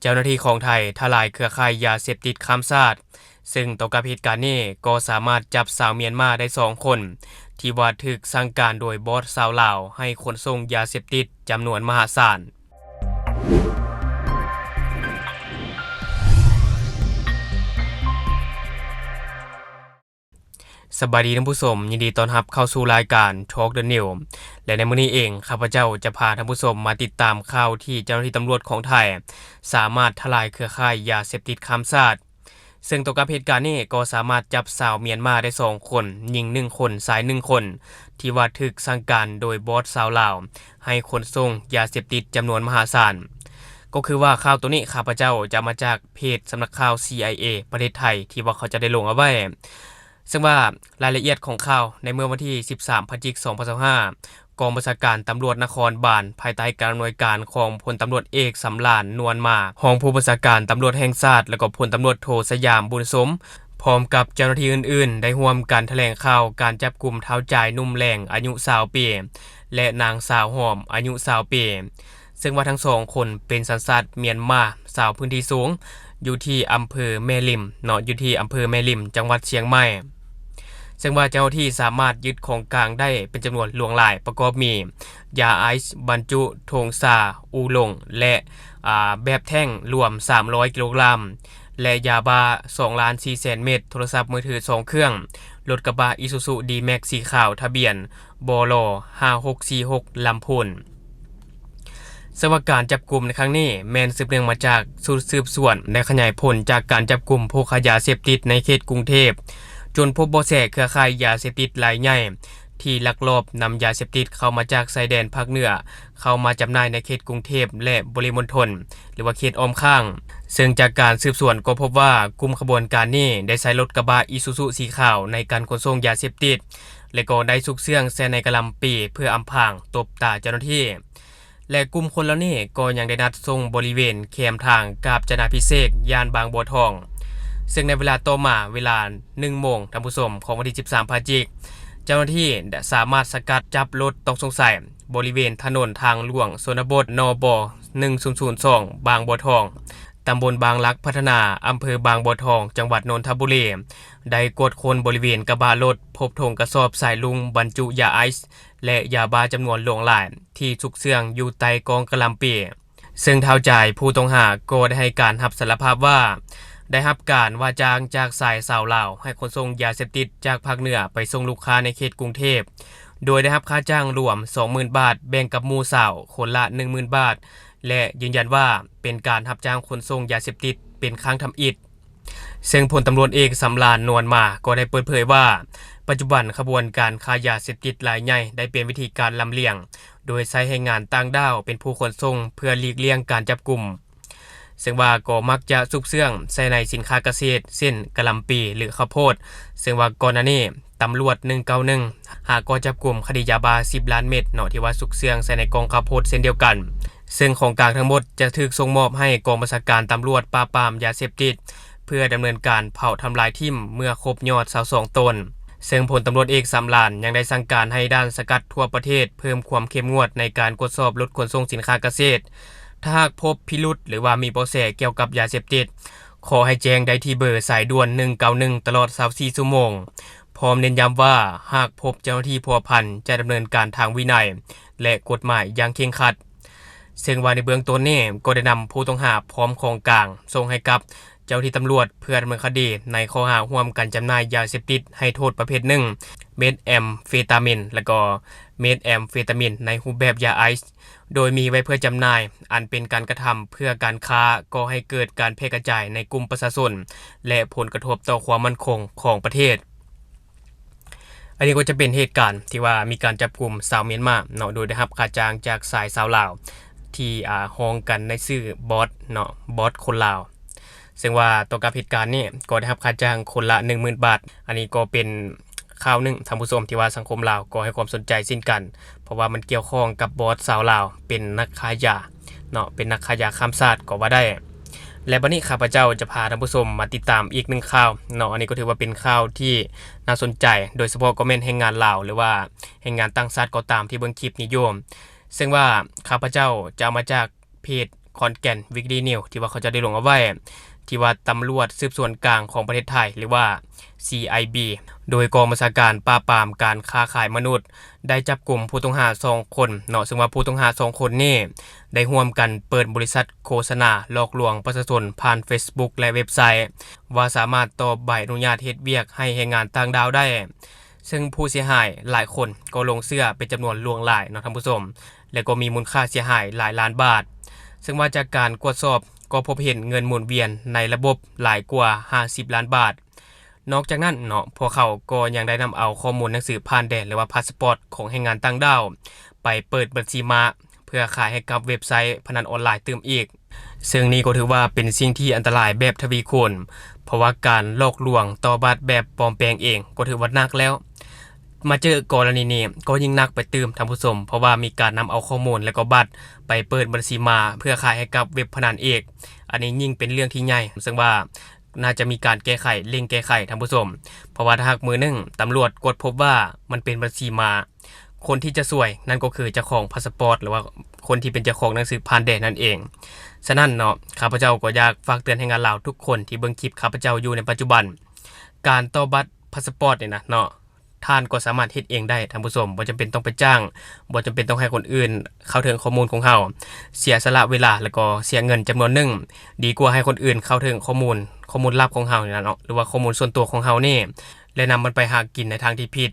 จ้าหน้าที่ของไทยทลายเครือข่ายยาเสพติดข้ามชาติซึ่งต่อกับเหตุการณ์นี้ก็สามารถจับสาวเมียนมาได้2คนที่ว่าถูกสั่งการโดยบอสชาวลาวให้ขนส่งยาเสพติดจำนวนมหาศาลสบายดีท่านผู้ชมยินดีต้อนรับเข้าสู่รายการ Talk the New และในมื้อนี้เองข้าพเจ้าจะพาท่านผู้ชมมาติดตามข่าวที่เจ้าหน้าที่ตำรวจของไทยสามารถทลายเครือข่ายยาเสพติดข้ามชาติซึ่งต่อกับเหตุการณ์นี้ก็สามารถจับสาวเมียนมาได้2คนหญิง1คนชาย1คนที่ว่าถูกสั่งการโดยบอสชาวลาวให้ขนส่งยาเสพติดจำนวนมหาศาลก็คือว่าข่าวตัวนี้ข้าพเจ้าจะมาจากเพจสำนักข่าว CIA ประเทศไทยที่ว่าเขาจะได้ลงเอาไว้ซึ่งว่ารายละเอียดของข่าวในเมื่อวันที่13พฤศจิกายน2025กองบัญชาการตำรวจนครบาลภายใต้การอำนวยการของพลตำรวจเอกสำราญนวลมารองผู้บัญชาการตำรวจแห่งชาติและก็พลตำรวจโทสยามบุญสมพร้อมกับเจ้าหน้าที่อื่นๆได้ร่วมกันแถลงข่าวการจับกุมเท้าจ่ายนุ่มแรงอายุ20ปีและนางสาวหอมอายุ20ปีซึ่งว่าทั้ง2คนเป็นสัญชาติเมียนมาชาวพื้นที่สูงอยู่ที่อำเภอแม่ริมอยู่ที่อำเภอแม่ริมจังหวัดเชียงใหม่ซึ่งว่าเจ้าที่สามารถยึดของกลางได้เป็นจำนวนหลวงหลายประกอบมียาไอซ์บรรจุทงซาอูหลงและแบบแท่งรวม300กิโลกรัมและยาบ้า 2,400,000 เม็ดโทรศัพท์มือถือ2เครื่องรถกระบะ Isuzu D-Max สีขาวทะเบียนบล5646ลำพูนสำหรับการจับกลุ่มในครั้งนี้แมนสืบเนื่องมาจากชุดสืบสวนได้ขยายผลจากการจับกลุ่มผู้ค้ายาเสพติดในเขตกรุงเทพจนพบเบาะแสเครือข่ายยาเสพติดรายใหญ่ที่ลักลอบนำยาเสพติดเข้ามาจากชายแดนภาคเหนือเข้ามาจำหน่ายในเขตกรุงเทพและปริมณฑลหรือว่าเขตอ้อมข้างซึ่งจากการสืบสวนก็พบว่ากลุ่มขบวนการนี้ได้ใช้รถกระบะ Isuzu สีขาวในการขนส่งยาเสพติดและก็ได้ซุกเสื่องแซในกะลำปีเพื่ออำพรางตบตาเจ้าหน้าที่และกลุ่มคนเหล่านี้ก็ยังได้นัดส่งบริเวณแคมทางกาญจนาภิเษกย่านบางบัวทองซึ่งในเวลาต่อมาเวลา 1 โมงท่านผู้ชมของวันที่13พฤศจิกายนเจ้าหน้าที่สามารถสกัดจับรถต้องสงสัยบริเวณถนนทางหลวงชนบทนบ1002บางบัวทองตำบลบางลักพัฒนาอำเภอบางบัวทองจังหวัดนนทบุรีได้กวดคนบริเวณกระบะรถพบถุงกระสอบสายลุงบรรจุยาไอซ์และยาบ้าจำนวนหลวงหลายที่ซุกเสื่องอยู่ใต้กองกะลำปีซึ่งเท่าใจผู้ต้องหาก็ได้ให้การรับสารภาพว่าได้รับการว่าจ้างจากสายสาวลาวให้ขนส่งยาเสพติดจากภาคเหนือไปส่งลูกค้าในเขตกรุงเทพโดยได้รับค่าจ้างรวม 20,000 บาทแบ่งกับหมู่สาวคนละ 10,000 บาทและยืนยันว่าเป็นการรับจ้างขนส่งยาเสพติดเป็นครั้งทำอิฐซึ่งพลตำรวจเอกสำราญนวลมาก็ได้เปิดเผยว่าปัจจุบันขบวนการค้ายาเสพติดรายใหญ่ได้เปลี่ยนวิธีการลำเลียงโดยใช้แรงงานต่างด้าวเป็นผู้ขนส่งเพื่อหลีกเลี่ยงการจับกุมซึ่งว่าก็มักจะซุกเสื่องใส่ในสินค้าเกษตรเช่นกะหล่ำปีหรือข้าวโพดซึ่งว่าก่อนหน้านี้ตำรวจ191หากก็จับกุมคดียาบ้า10 ล้านเม็ดที่ว่าซุกเสื่องใส่ในกองข้าวโพดเช่นเดียวกันซึ่งของกลางทั้งหมดจะถูกส่งมอบให้กองบัญชาการตำรวจปราบปรามยาเสพติดเพื่อดำเนินการเผาทำลายทิ่มเมื่อครบยอด22ตนซึ่งพลตำรวจเอกสำราญยังได้สั่งการให้ด้านสกัดทั่วประเทศเพิ่มความเข้มงวดในการตรวจสอบรถขนส่งสินค้าเกษตรถ้าหากพบพิรุธหรือว่ามีเบาะแสเกี่ยวกับยาเสพติดขอให้แจ้งได้ที่เบอร์สายด่วน191ตลอด24ชั่วโมงพร้อมเน้นย้ำว่าหากพบเจ้าหน้าที่พัวพันจะดำเนินการทางวินัยและกฎหมายอย่างเคร่งครัดซึ่งว่าในเบื้องต้นนี้ก็ได้นำผู้ต้องหาพร้อมของกลางส่งให้กับเจ้าที่ตำรวจเพื่อดำเนินคดีในข้อหาร่วมกันจำหน่ายยาเสพติดให้โทษประเภท1เมทแอมเฟตามินและก็เมทแอมเฟตามินในรูปแบบยาไอซ์โดยมีไว้เพื่อจำหน่ายอันเป็นการกระทำเพื่อการค้าก่อให้เกิดการแพร่กระจายในกลุ่มประชาชนและผลกระทบต่อความมั่นคงของประเทศอันนี้ก็จะเป็นเหตุการณ์ที่ว่ามีการจับกลุ่มสาวเมียนมาโดยได้รับค่าจ้างจากสายสาวลาวที่ฮ้องกันในชื่อบอสบอสคนลาวซึ่งว่าต่อกับเหตุการณ์นี้ก็ได้รับค่าจ้างคนละ 10,000 บาทอันนี้ก็เป็นข่าวหนึ่งท่านผู้ชมที่ว่าสังคมลาวก็ให้ความสนใจเช่นกันเพราะว่ามันเกี่ยวข้องกับบอสสาวลาวเป็นนักค้ายาเป็นนักค้ายาข้ามชาติก็ว่าได้และบัดนี้ข้าพเจ้าจะพาท่านผู้ชมมาติดตามอีกหนึ่งข่าวอันนี้ก็ถือว่าเป็นข่าวที่น่าสนใจโดยเฉพาะก็แม่นแรงงานลาวหรือว่าแรงงานต่างชาติก็ตามที่เบิ่งคลิปนี้อยู่ซึ่งว่าข้าพเจ้าจะเอามาจากเพจ คอนแก่น Weekly News ที่ว่าเขาจะได้ลงเอาไว้ที่ว่าตำรวจสืบสวนกลางของประเทศไทยหรือว่า CIB โดยกองบัญชาการปราบปรามการค้าขายมนุษย์ได้จับกลุ่มผู้ต้องหา2คนเนาะซึ่งว่าผู้ต้องหา2คนนี้ได้ร่วมกันเปิดบริษัทโฆษณาหลอกลวงประชาชนผ่าน Facebook และเว็บไซต์ว่าสามารถต่อใบอนุญาตเฮ็ดเวียกให้แรงงานต่างดาวได้ซึ่งผู้เสียหายหลายคนก็ลงเชื่อเป็นจำนวนล่วงหลายเนาะท่านผู้ชมและก็มีมูลค่าเสียหายหลายล้านบาทซึ่งว่าจากการตรวจสอบก็พบเห็นเงินหมุนเวียนในระบบหลายกว่า50ล้านบาทนอกจากนั้นเนาะพวกเขาก็ยังได้นำเอาข้อมูลหนังสือผ่านแดนหรือว่าพาสปอร์ตของแรงงานต่างดาวไปเปิดบัญชีม้าเพื่อขายให้กับเว็บไซต์พนันออนไลน์เติมอีกซึ่งนี้ก็ถือว่าเป็นสิ่งที่อันตรายแบบทวีคูณเพราะว่าการหลอกลวงต่อบัตรแบบปลอมแปลงเองก็ถือว่าหนักแล้วมาเจอกรณีนี้ก็ยิ่งหนักไปตื่มท่านผู้ชมเพราะว่ามีการนำเอาข้อมูลและก็บัตรไปเปิดบัญชีม้าเพื่อขายให้กับเว็บพนันเอกอันนี้ยิ่งเป็นเรื่องที่ใหญ่ซึ่งว่าน่าจะมีการแก้ไขเร่งแก้ไขท่านผู้ชมเพราะว่าถ้าหากมือนึงตำรวจกดพบว่ามันเป็นบัญชีม้าคนที่จะซวยนั่นก็คือเจ้าของพาสปอร์ตหรือว่าคนที่เป็นเจ้าของหนังสือผ่านแดนนั่นเองฉะนั้นเนาะข้าพเจ้าก็อยากฝากเตือนให้งานลาวทุกคนที่เบิ่งคลิปข้าพเจ้าอยู่ในปัจจุบันการต่อบัตรพาสปอร์ตเนี่ยนะเนาะท่านก็สามารถเฮ็ดเองได้ท่านผู้ชมบ่จำเป็นต้องไปจ้างบ่จำเป็นต้องให้คนอื่นเข้าถึงข้อมูลของเฮาเสียสละเวลาแล้วก็เสียเงินจำนวนหนึงดีกว่าให้คนอื่นเข้าถึงข้อมูลลับของเฮานี่นะเนาะหรือว่าข้อมูลส่วนตัวของเฮานี่และนำมันไปหากินในทางที่ผิด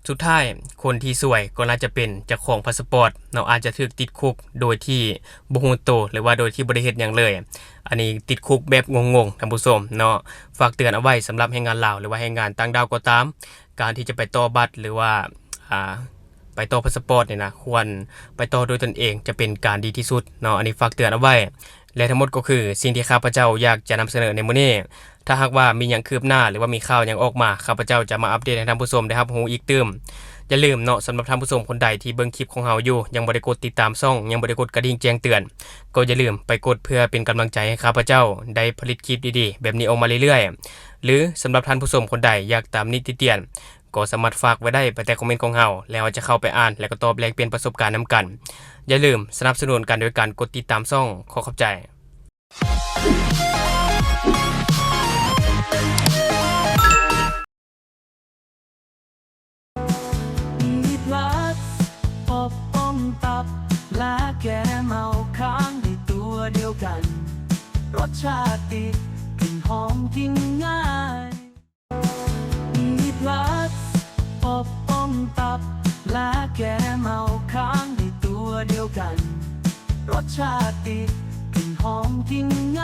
สุดท้ายคนที่สวยก็น่าจะเป็นเจ้าของพาสปอร์ตเนาะอาจจะถูกติดคุกโดยที่บ่ฮู้โตหรือว่าโดยที่บ่ได้เฮ็ดหยังเลยอันนี้ติดคุกแบบงงๆท่านผู้ชมเนาะฝากเตือนเอาไว้สำหรับแรงงานลาวหรือว่าแรงงานต่างดาวก็ตามการที่จะไปต่อบัตรหรือว่าไปต่อพาสปอร์ตเนี่ยนะควรไปต่อโดยตนเองจะเป็นการดีที่สุดเนาะอันนี้ฝากเตือนเอาไว้และทั้งหมดก็คือสิ่งที่ข้าพเจ้าอยากจะนำเสนอในมื้อนี้ถ้าหากว่ามีหยังคืบหน้าหรือว่ามีข่าวหยังออกมาข้าพเจ้าจะมาอัปเดตให้ท่านผู้ชมได้รับรู้อีกตื่มอย่าลืมเนาะสำหรับท่านผู้ชมคนใดที่เบิ่งคลิปของเฮาอยู่ยังบ่ได้กดติดตามช่องยังบ่ได้กดกระดิ่งแจ้งเตือนก็อย่าลืมไปกดเพื่อเป็นกำลังใจให้ข้าพเจ้าได้ผลิตคลิปดีๆแบบนี้ออกมาเรื่อยๆหรือสำหรับท่านผู้ชมคนใดอยากตามนิติเตียนก็สามารถฝากไว้ได้ไปแต่คอมเมนต์ของเฮาแล้วจะเข้าไปอ่านแล้วก็ตอบแลกเปลี่ยนประสบการณ์นํกันอย่าลืมสนับสนุนกันโดยการกดติดตามช่องขอขอบใจและแกเมาค้างในตัวเดียวกันรสชาติติดกลิ่นหอมกินง่ายมีพลัสอบอมตับและแกเมาค้างในตัวเดียวกันรสชาติติดกลิ่นหอมกินง่าย